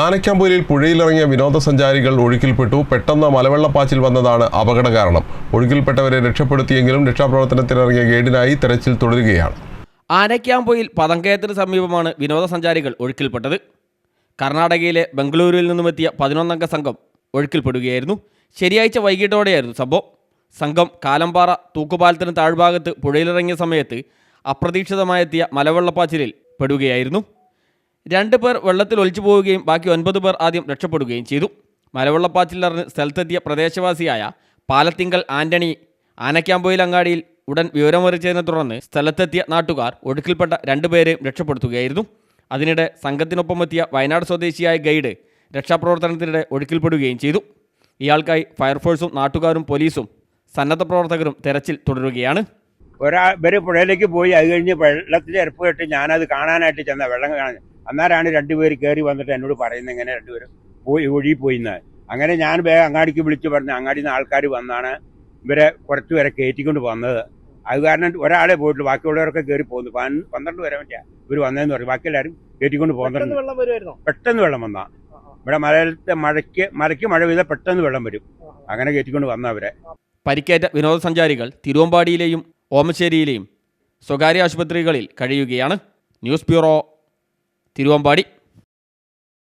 ആനക്കാമ്പൊയിലിൽ പുഴയിലിറങ്ങിയ വിനോദസഞ്ചാരികൾ ഒഴുക്കിൽപ്പെട്ടു. പെട്ടെന്ന് മലവെള്ളപ്പാച്ചിൽ വന്നതാണ് അപകട കാരണം. ഒഴുക്കിൽപ്പെട്ടവരെ രക്ഷപ്പെടുത്തിയെങ്കിലും രക്ഷാപ്രവർത്തനത്തിനിറങ്ങിയ ഗൈഡിനായി തെരച്ചിൽ തുടരുകയാണ്. ആനക്കാമ്പൊയിൽ പതങ്കയത്തിന് സമീപമാണ് വിനോദസഞ്ചാരികൾ ഒഴുക്കിൽപ്പെട്ടത്. കർണാടകയിലെ ബംഗളൂരുവിൽ നിന്നുമെത്തിയ 11 അംഗ സംഘം ഒഴുക്കിൽപ്പെടുകയായിരുന്നു. ശനിയാഴ്ച വൈകിട്ടോടെയായിരുന്നു സംഭവം. സംഘം കാലമ്പാറ തൂക്കുപാലത്തിന് താഴ്ഭാഗത്ത് പുഴയിലിറങ്ങിയ സമയത്ത് അപ്രതീക്ഷിതമായെത്തിയ മലവെള്ളപ്പാച്ചിലിൽ പെടുകയായിരുന്നു. 2 പേർ വെള്ളത്തിൽ ഒലിച്ചു പോവുകയും ബാക്കി 9 പേർ ആദ്യം രക്ഷപ്പെടുകയും ചെയ്തു. മലവെള്ളപ്പാച്ചിലറിഞ്ഞ് സ്ഥലത്തെത്തിയ പ്രദേശവാസിയായ പാലത്തിങ്കൽ ആന്റണി ആനക്കാമ്പൊയിൽ അങ്ങാടിയിൽ ഉടൻ വിവരമറിയിച്ചതിനെ തുടർന്ന് സ്ഥലത്തെത്തിയ നാട്ടുകാർ ഒഴുക്കിൽപ്പെട്ട 2 പേരെയും രക്ഷപ്പെടുത്തുകയായിരുന്നു. അതിനിടെ സംഘത്തിനൊപ്പമെത്തിയ വയനാട് സ്വദേശിയായ ഗൈഡ് രക്ഷാപ്രവർത്തനത്തിനിടെ ഒഴുക്കിൽപ്പെടുകയും ചെയ്തു. ഇയാൾക്കായി ഫയർഫോഴ്സും നാട്ടുകാരും പോലീസും സന്നദ്ധ പ്രവർത്തകരും തെരച്ചിൽ തുടരുകയാണ്. ഇവർ പുഴയിലേക്ക് പോയി, അത് കഴിഞ്ഞ് വെള്ളത്തിൽ ഇറപ്പ് കെട്ടി ഞാനത് കാണാനായിട്ട് ചെന്ന വെള്ളം കാണാൻ അന്നേരമാണ് 2 പേര് കയറി വന്നിട്ട് എന്നോട് പറയുന്നത് ഇങ്ങനെ 2 പേരും ഒഴുകി പോയിന്ന്. അങ്ങനെ ഞാൻ വേഗം അങ്ങാടിക്ക് വിളിച്ച് പറഞ്ഞു. അങ്ങാടിയിൽ നിന്ന് ആൾക്കാർ വന്നാണ് ഇവരെ കുറച്ച് പേരെ കയറ്റിക്കൊണ്ട് വന്നത്. അത് കാരണം ഒരാളെ പോയിട്ടുള്ളൂ, ബാക്കിയുള്ളവരൊക്കെ കയറി പോകുന്നു. 12 പേരെ പറ്റിയ ഇവർ വന്നതെന്ന് പറഞ്ഞു. ബാക്കി എല്ലാവരും കയറ്റിക്കൊണ്ട് പോകുന്നുണ്ട്. പെട്ടെന്ന് വെള്ളം വന്നാ ഇവിടെ മലയ്ക്ക് മഴ പെയ്താൽ പെട്ടെന്ന് വെള്ളം വരും. അങ്ങനെ കയറ്റിക്കൊണ്ട് വന്നവരെ. പരിക്കേറ്റ വിനോദസഞ്ചാരികൾ തിരുവമ്പാടിയിലെയും ഓമശ്ശേരിയിലെയും സ്വകാര്യ ആശുപത്രികളിൽ കഴിയുകയാണ്. News bureau, Thiruvambady.